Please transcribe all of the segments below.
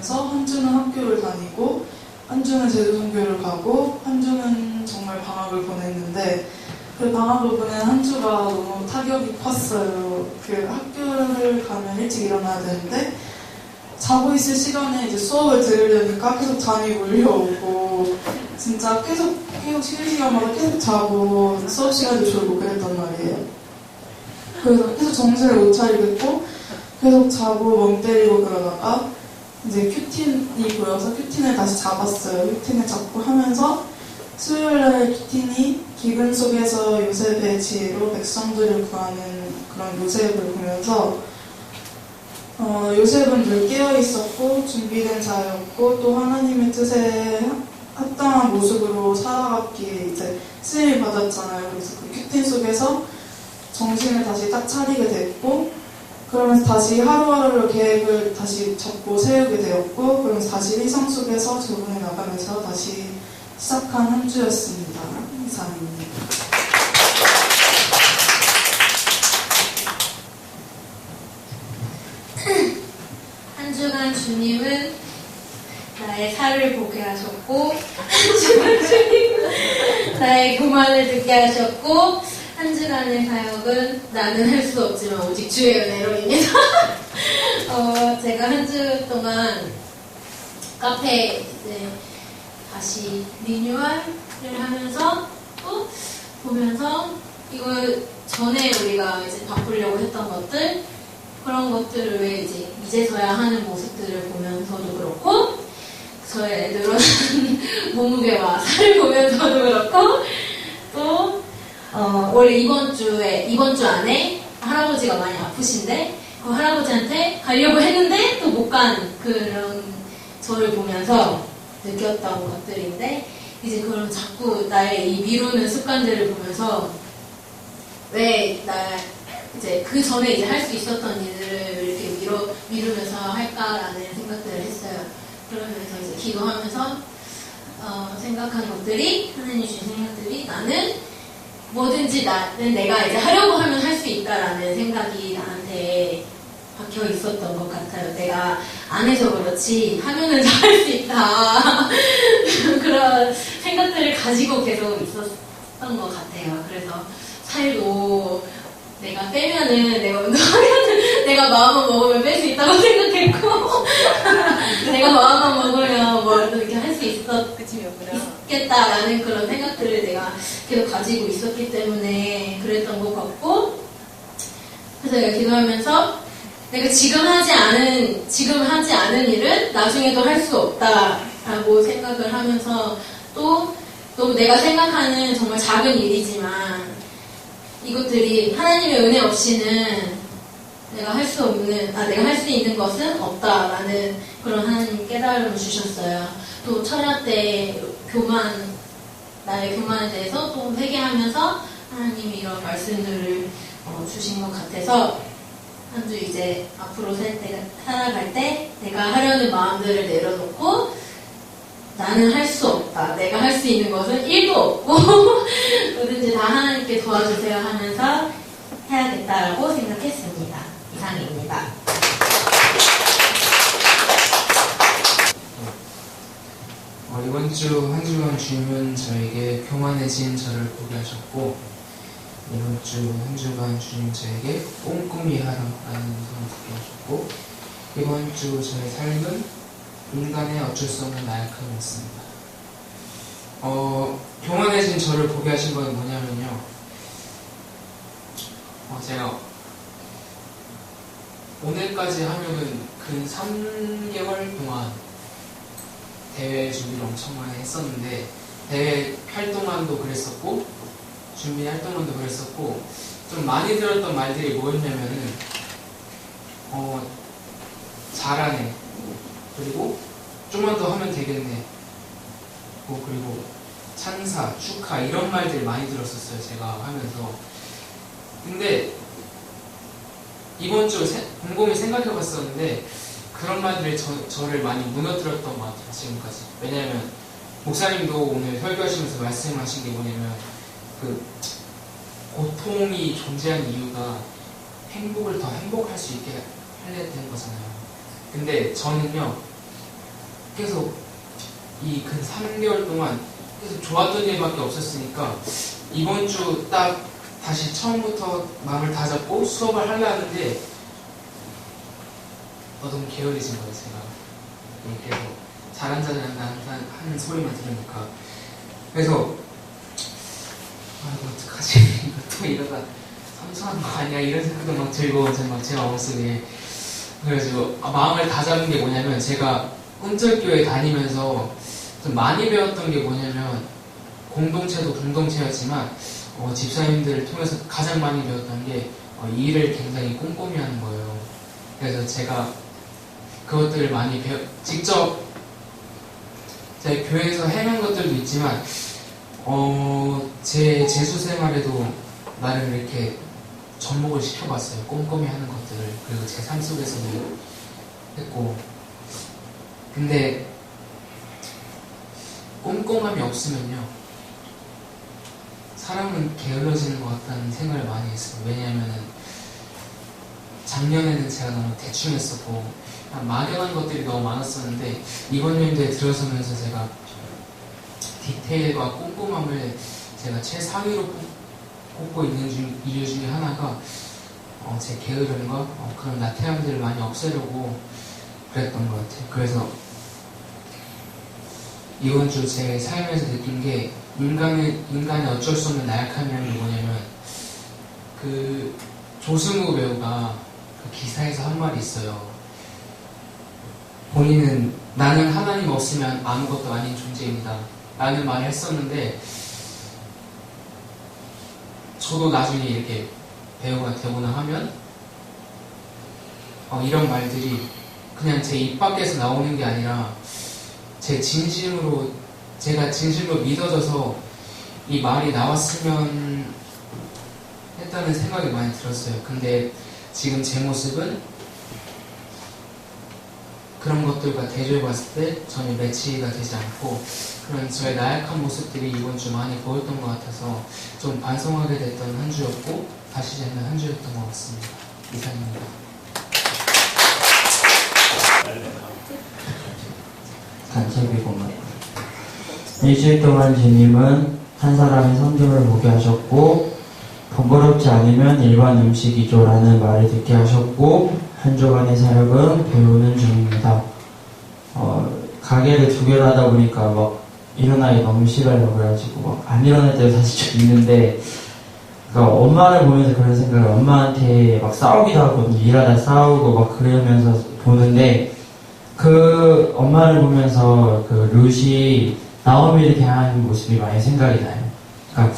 가면서 한 주는 학교를 다니고 한 주는 제주선교를 가고 한 주는 정말 방학을 보냈는데 그 방학을 보낸 한 주가 너무 타격이 컸어요. 그 학교를 가면 일찍 일어나야 되는데 자고 있을 시간에 이제 수업을 들으려니까 계속 잠이 몰려오고 진짜 계속 쉬는 시간마다 계속 자고 수업 시간도 졸고 그랬단 말이에요. 그래서 계속 정신을 못 차리겠고 계속 자고 멍 때리고 그러다가 이제 큐틴이 보여서 큐틴을 다시 잡았어요. 큐틴을 잡고 하면서 수요일날 큐틴이 기근 속에서 요셉의 지혜로 백성들을 구하는 그런 요셉을 보면서 요셉은 늘 깨어있었고 준비된 자였고 또 하나님의 뜻에 합당한 모습으로 살아갔기에 이제 쓰임을 받았잖아요. 그래서 그 큐틴 속에서 정신을 다시 딱 차리게 됐고 그러면서 다시 하루하루를 계획을 다시 잡고 세우게 되었고 그러면서 다시 일상 속에서 적응해 나가면서 다시 시작한 한 주였습니다. 이상입니다. 한 주간 주님은 나의 살을 보게 하셨고 한 주간 주님은 나의 교만을 듣게 하셨고 한 주간의 사역은 나는 할 수 없지만 오직 주의 은혜로입니다. 제가 한 주 동안 카페 이제 다시 리뉴얼을 하면서 또 보면서 이거 전에 우리가 이제 바꾸려고 했던 것들 그런 것들을 왜 이제서야 하는 모습들을 보면서도 그렇고 저의 늘어난 몸무게와 살을 보면서도 그렇고 또 원래 이번 주 안에 할아버지가 많이 아프신데 그 할아버지한테 가려고 했는데 또 못 간 그런 저를 보면서 느꼈던 것들인데 이제 그럼 자꾸 나의 이 미루는 습관들을 보면서 왜 나 이제 그 전에 이제 할 수 있었던 일들을 이렇게 미루면서 할까라는 생각들을 했어요. 그러면서 이제 기도하면서 생각한 것들이 하나님 주신 생각들이 나는 뭐든지 나는 내가 이제 하려고 하면 할 수 있다라는 생각이 나한테 박혀 있었던 것 같아요. 내가 안 해서 그렇지 하면은 할 수 있다 그런 생각들을 가지고 계속 있었던 것 같아요. 그래서 살도 내가 빼면은 내가 운동하면은 내가 마음만 먹으면 뺄 수 있다고 생각했고 내가 마음만 먹으면 뭐 이렇게 할 수 있겠다라는 그런 생각들을 내가 계속 가지고 있었기 때문에 그랬던 것 같고 그래서 내가 기도하면서 내가 지금 하지 않은 일은 나중에도 할 수 없다라고 생각을 하면서 또 내가 생각하는 정말 작은 일이지만 이것들이 하나님의 은혜 없이는 내가 할 수 있는 것은 없다라는 그런 하나님 깨달음을 주셨어요. 또 철야 때 나의 교만에 대해서 또 회개하면서 하나님이 이런 말씀들을 주신 것 같아서 한 주 이제 앞으로 살아갈 때 내가 하려는 마음들을 내려놓고 나는 할 수 없다. 내가 할 수 있는 것은 1도 없고 뭐든지 다 하나님께 도와주세요 하면서 해야겠다라고 생각했습니다. 이상입니다. 이번 주 한 주간 주님은 저에게 교만해진 저를 보게 하셨고 이번 주 한 주간 주님 저에게 꼼꼼히 하라는 것을 듣게 하셨고 이번 주 저의 삶은 인간의 어쩔 수 없는 나약함이었습니다. 교만해진 저를 보게 하신 건 뭐냐면요. 제가 오늘까지 하면은 근 3개월 동안 대회 준비를 엄청 많이 했었는데 대회 활동만도 그랬었고 준비 활동만도 그랬었고 좀 많이 들었던 말들이 뭐였냐면은 잘하네 그리고 좀만 더 하면 되겠네 그리고 찬사, 축하 이런 말들 많이 들었었어요. 제가 하면서. 근데 이번 주 곰곰이 생각해봤었는데 그런 말들이 저를 많이 무너뜨렸던 것 같아요. 지금까지. 왜냐하면 목사님도 오늘 설교하시면서 말씀하신 게 뭐냐면 그 고통이 존재하는 이유가 행복을 더 행복할 수 있게 하려는 거잖아요. 근데 저는요 계속 이 근 3개월 동안 계속 좋았던 일밖에 없었으니까 이번 주 딱 다시 처음부터 마음을 다잡고 수업을 하려는데 너무 게을리진 거예요, 제가. 계속 잘한다는 소리만 들으니까. 그래서 아이고 어떡하지? 또 이러다 삼수하는 거 아니야? 이런 생각도 막 들고 막 제 마음속에. 그래가지고 마음을 다잡은 게 뭐냐면, 제가 운절교회 다니면서 좀 많이 배웠던 게 뭐냐면, 공동체도 공동체였지만 집사님들을 통해서 가장 많이 배웠던 게 일을 굉장히 꼼꼼히 하는 거예요. 그래서 제가 그것들을 많이 직접 제 교회에서 행한 것들도 있지만 제 재수 생활에도 나를 이렇게 접목을 시켜봤어요. 꼼꼼히 하는 것들을. 그리고 제 삶 속에서도 했고. 근데 꼼꼼함이 없으면요, 사람은 게을러지는 것 같다는 생각을 많이 했어요. 왜냐하면 작년에는 제가 너무 대충 했었고 막연한 것들이 너무 많았었는데, 이번 연도에 들어서면서 제가 디테일과 꼼꼼함을 제가 최상위로 꼽고 있는 이유 중에 하나가 제 게으름과 그런 나태함들을 많이 없애려고 그랬던 것 같아요. 그래서 이번 주 제 삶에서 느낀 게, 인간의 어쩔 수 없는 나약함이라는 게 뭐냐면, 그 조승우 배우가 그 기사에서 한 말이 있어요. 본인은 나는 하나님 없으면 아무것도 아닌 존재입니다 라는 말을 했었는데, 저도 나중에 이렇게 배우가 되거나 하면 이런 말들이 그냥 제 입 밖에서 나오는 게 아니라 제가 진심으로 믿어져서 이 말이 나왔으면 했다는 생각이 많이 들었어요. 근데 지금 제 모습은 그런 것들과 대조해 봤을 때 전혀 매치가 되지 않고, 그런 저의 나약한 모습들이 이번 주 많이 보였던 것 같아서 좀 반성하게 됐던 한 주였고, 다시 잡는 한 주였던 것 같습니다. 이상입니다. 간첩이구만. 일주일 동안 주님은 한 사람의 성경을 보게 하셨고, 번거롭지 않으면 일반 음식이죠라는 말을 듣게 하셨고, 한 주간의 사역은 배우는 중입니다. 가게를 2개를 하다 보니까 막 일어나기 너무 싫어요. 그래가지고 막 안 일어날 때도 사실 좀 있는데, 그러니까 엄마를 보면서 그런 생각을, 엄마한테 막 싸우기도 하고 일하다 싸우고 막 그러면서 보는데, 그 엄마를 보면서 그 루시 나오미를 대하는 모습이 많이 생각이 나요. 그러니까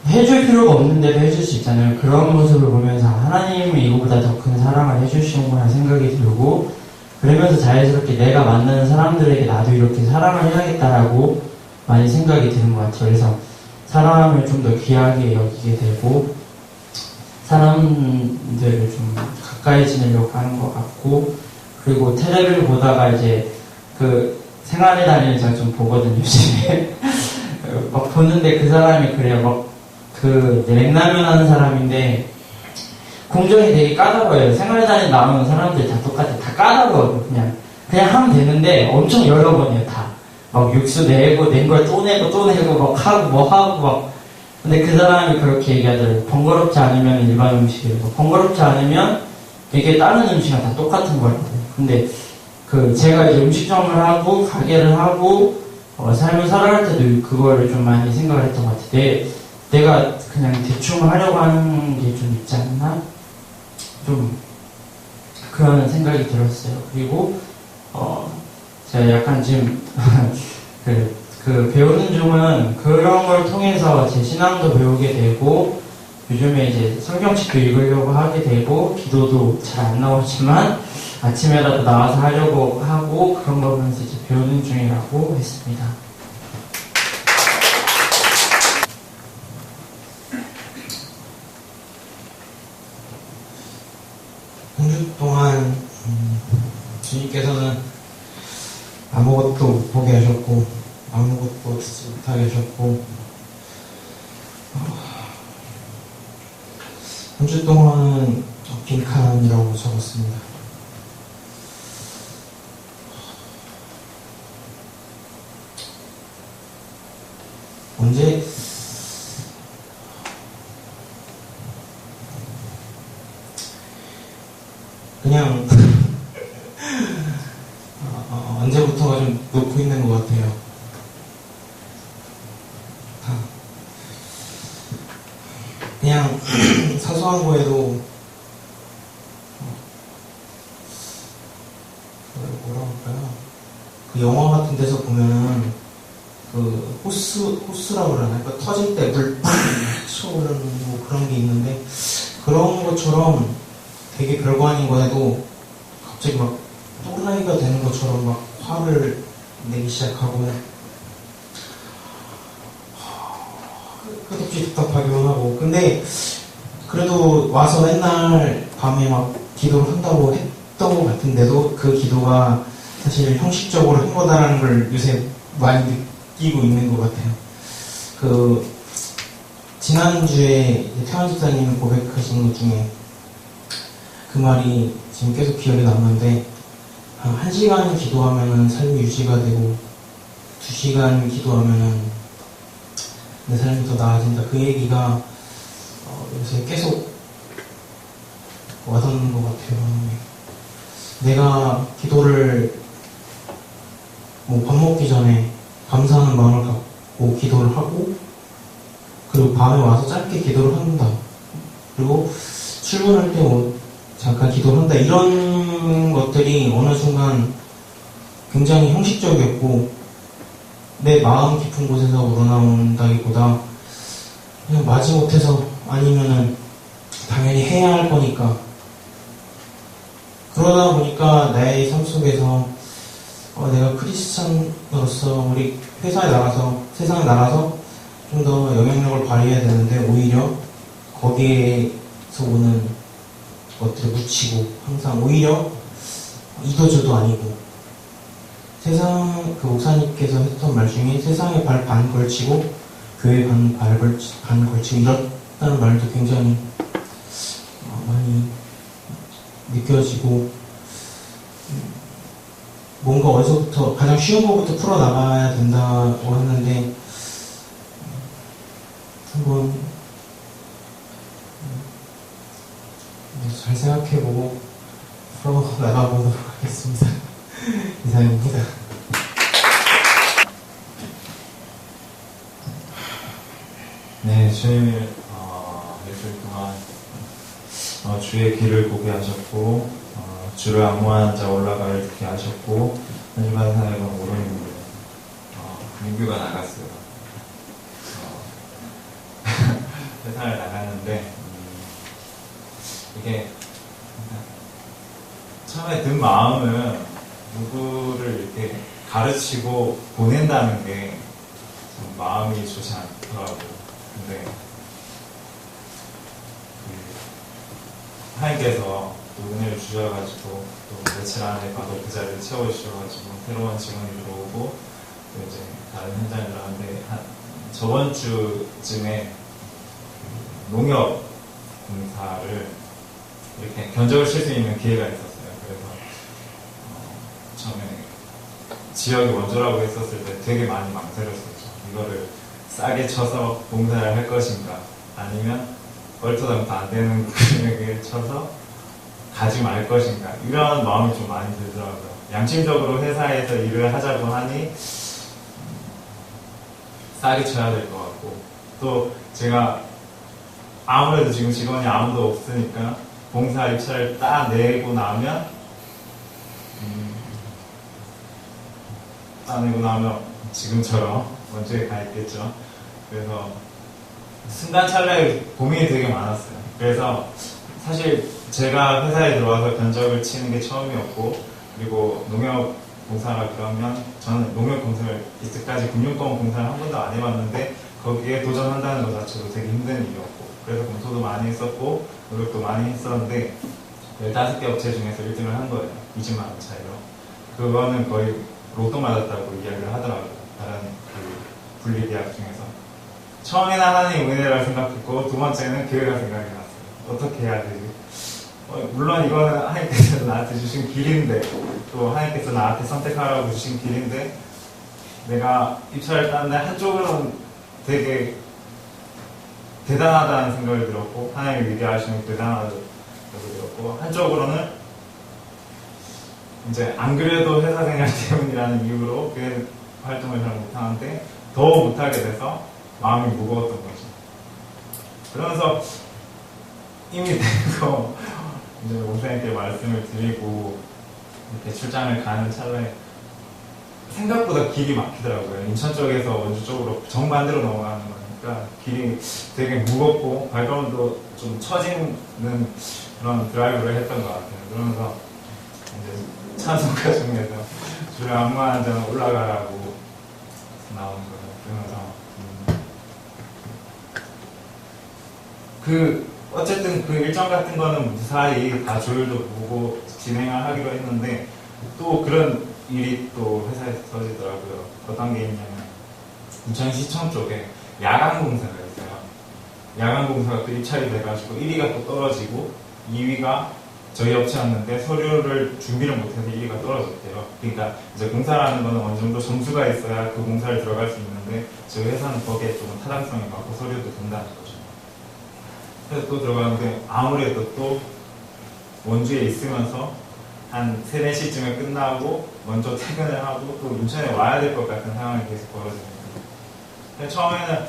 해줄 필요가 없는데도 해줄 수 있잖아요. 그런 모습을 보면서 하나님은 이거보다 더 큰 사랑을 해주시는구나 생각이 들고, 그러면서 자연스럽게 내가 만나는 사람들에게 나도 이렇게 사랑을 해야겠다라고 많이 생각이 드는 것 같아요. 그래서 사람을 좀 더 귀하게 여기게 되고, 사람들을 좀 가까이 지내려고 하는 것 같고, 그리고 텔레비를 보다가 이제 그 생활에 다니는 제가 좀 보거든요, 요즘에. 막 보는데 그 사람이 그래요. 막 그 냉라면 하는 사람인데 공정이 되게 까다로워요. 생활에 다니는 나오는 사람들 다 똑같아. 다 까다로워요. 그냥 하면 되는데 엄청 여러 번이에요, 다. 막 육수 내고, 낸 걸 또 내고, 또 내고, 막 하고, 뭐 하고, 막. 근데 그 사람이 그렇게 얘기하더라고요. 번거롭지 않으면 일반 음식이고, 번거롭지 않으면 이게 다른 음식이랑 다 똑같은 거라고요. 근데 제가 이제 음식점을 하고, 가게를 하고, 삶을 살아갈 때도 그거를 좀 많이 생각을 했던 것 같아요. 내가 그냥 대충 하려고 하는 게 좀 있지 않나? 좀 그런 생각이 들었어요. 그리고 제가 약간 지금 그 배우는 중은 그런 걸 통해서 제 신앙도 배우게 되고, 요즘에 이제 성경책도 읽으려고 하게 되고, 기도도 잘 안 나오지만 아침에라도 나와서 하려고 하고, 그런 거 보면서 이제 배우는 중이라고 했습니다. 한 주 동안 주님께서는 아무것도 못 보게 하셨고, 아무것도 듣지 못하게 하셨고, 한 주 동안은 빈칸이라고 적었습니다. 언제 그냥 언제부터가 좀 놓고 있는 것 같아요. 그냥 사소한 거에도 뭐라고 할까요? 그 영화 같은 데서 보면은 그 호스라고 그러나? 그러니까 터질 때 물 팍 쳐오르는 뭐 그런 게 있는데 그런 것처럼 되게 별거 아닌 거에도 갑자기 막 또라이가 되는 것처럼 막 화를 내기 시작하고 끝없이 답답하기만 하고 근데 그래도 와서 맨날 밤에 막 기도를 한다고 했던 것 같은데도 그 기도가 사실 형식적으로 한 거다라는 걸 요새 많이 느끼고 있는 것 같아요. 그 지난주에 태환 집사님이 고백하신 것 중에 그 말이 지금 계속 기억에 남는데 1시간 기도하면은 삶이 유지가 되고 2시간 기도하면은 내 삶이 더 나아진다. 그 얘기가 요새 계속 와닿는 것 같아요. 내가 기도를 뭐 밥 먹기 전에 감사하는 마음을 갖고 기도를 하고 그리고 밤에 와서 짧게 기도를 한다. 그리고 출근할 때 뭐 잠깐 기도를 한다. 이런 것들이 어느 순간 굉장히 형식적이었고 내 마음 깊은 곳에서 우러나온다기보다 그냥 마지못해서 아니면은 당연히 해야 할 거니까 그러다 보니까 나의 삶 속에서 내가 크리스찬으로서 우리 회사에 나가서 세상에 나가서 좀 더 영향력을 발휘해야 되는데 오히려 거기에서 오는 것들을 묻히고 항상 오히려 이도저도 아니고 세상 그 목사님께서 했던 말 중에 세상에 발 반 걸치고 교회 반 걸치고 이렇다는 말도 굉장히 많이 느껴지고 뭔가 어디서부터 가장 쉬운 것부터 풀어나가야 된다고 하는데 한번 잘 생각해보고 풀어나가보도록 하겠습니다. 이상입니다. 네, 주님이 일주일 동안 주의 길을 보게 하셨고 주를 악무하는 자 올라가를 듣게 하셨고 한 주간 사역은 오른인물 민규가 나갔어요. 세상을 나갔는데 이게 처음에 든 마음은 누구를 이렇게 가르치고 보낸다는 게 좀 마음이 좋지 않더라고요. 근데 하나님께서 또 은혜를 주셔가지고 또 며칠 안에 바로 그 자리를 채워주셔가지고 새로운 직원이 들어오고 또 이제 다른 현장에 들어가는데 저번 주쯤에 농협 공사를 이렇게 견적을 칠 수 있는 기회가 있었어요. 그래서 처음에 지역이 원조라고 했었을 때 되게 많이 망설였었죠. 이거를 싸게 쳐서 공사를 할 것인가 아니면 얼토당토 안 되는 금액을 쳐서 가지 말 것인가 이런 마음이 좀 많이 들더라고요. 양심적으로 회사에서 일을 하자고 하니 싸게 쳐야 될 것 같고 또 제가 아무래도 지금 직원이 아무도 없으니까 공사 입찰을 딱 내고 나면 따내고 나면 지금처럼 원주에 가 있겠죠. 그래서 순간 찰나에 고민이 되게 많았어요. 그래서 사실 제가 회사에 들어와서 견적을 치는 게 처음이었고 그리고 농협 공사라 그러면 저는 농협 공사를 이때까지 금융권 공사를 한 번도 안 해봤는데 거기에 도전한다는 것 자체도 되게 힘든 일이었고 그래서 검토도 많이 했었고 노력도 많이 했었는데 15개 업체 중에서 1등을 한 거예요. 20만 원 차이로. 그거는 거의 로또 맞았다고 이야기를 하더라고요. 다른 그 분리계약 중에서. 처음에는 하나님 은혜라고 생각했고 두 번째는 기회가 생각이 났어요. 어떻게 해야 되지? 물론 이거는 하나님께서 나한테 주신 길인데 또 하나님께서 나한테 선택하라고 주신 길인데 내가 입찰을 땄는데 한쪽으로는 되게 대단하다는 생각이 들었고 하나님이 위대하시는 대단하다고 들었고 한쪽으로는 이제 안 그래도 회사 생활 때문이라는 이유로 교회 활동을 잘 못하는데 더 못하게 돼서 마음이 무거웠던 거죠. 그러면서 이미 돼서 이제 목사님께 말씀을 드리고 이렇게 출장을 가는 찰나에 생각보다 길이 막히더라고요. 인천 쪽에서 원주 쪽으로 정반대로 넘어가는 거니까 길이 되게 무겁고 발걸음도 좀 처지는 그런 드라이브를 했던 것 같아요. 그러면서 이제 찬송가 중에서 주를 암만 전 올라가라고 나오는 거예요. 그러면서 어쨌든 그 일정 같은 거는 무사히 다 조율도 보고 진행을 하기로 했는데 또 그런 일이 또 회사에서 터지더라고요. 어떤 게 있냐면 인천시청 쪽에 야간 공사가 있어요. 야간 공사가 또 입찰이 돼가지고 1위가 또 떨어지고 2위가 저희 업체였는데 서류를 준비를 못해서 1위가 떨어졌대요. 그러니까 이제 공사라는 거는 어느 정도 점수가 있어야 그 공사를 들어갈 수 있는데 저희 회사는 거기에 조금 타당성이 많고 서류도 된다는 거죠. 그래서 또 들어가는데 아무래도 또 원주에 있으면서 한 3, 4시쯤에 끝나고 먼저 퇴근을 하고 또 인천에 와야 될 것 같은 상황이 계속 벌어집니다. 처음에는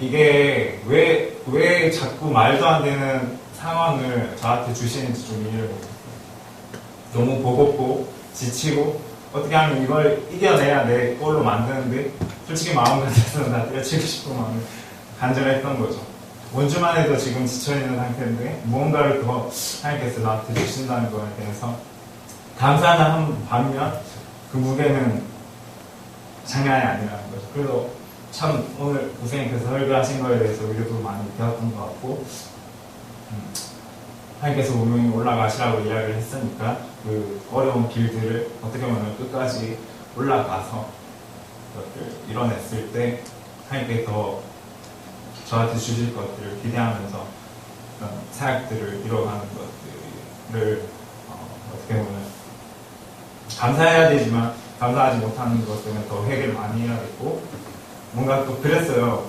이게 왜 자꾸 말도 안 되는 상황을 저한테 주시는지 좀 이해를 못해요. 너무 버겁고 지치고 어떻게 하면 이걸 이겨내야 내 걸로 만드는데 솔직히 마음 같아서는 다 때려치고 싶은 마음이 간절했던 거죠. 원주만 해도 지금 지쳐있는 상태인데 무언가를 더 하나님께서 나한테 주신다는 거에 대해서 감사하는 반면 그 무게는 장난이 아니라는 거죠. 그래서 참 오늘 고생님께서 설교하신 거에 대해서 우리도 많이 배웠던 것 같고 하나님께서 분명히 올라가시라고 이야기를 했으니까 그 어려운 길들을 어떻게 보면 끝까지 올라가서 그것을 이뤄냈을 때 하나님께 더 저한테 주실 것들을 기대하면서 그런 사역들을 이뤄가는 것들을 어떻게 보면 감사해야 되지만 감사하지 못하는 것 때문에 더 회개를 많이 해야겠고 뭔가 또 그랬어요.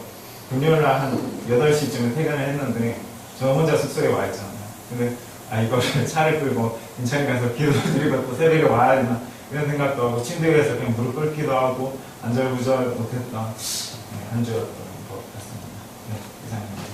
금요일날 한 8시쯤에 퇴근을 했는데 저 혼자 숙소에 와 있잖아요. 근데 이거를 차를 끌고 인천에 가서 기도 드리고 또 새벽에 와야 되나 이런 생각도 하고 침대 위에서 그냥 무릎 꿇기도 하고 안절부절 못했던 한 주였던 것 같습니다. 네, 이상입니다.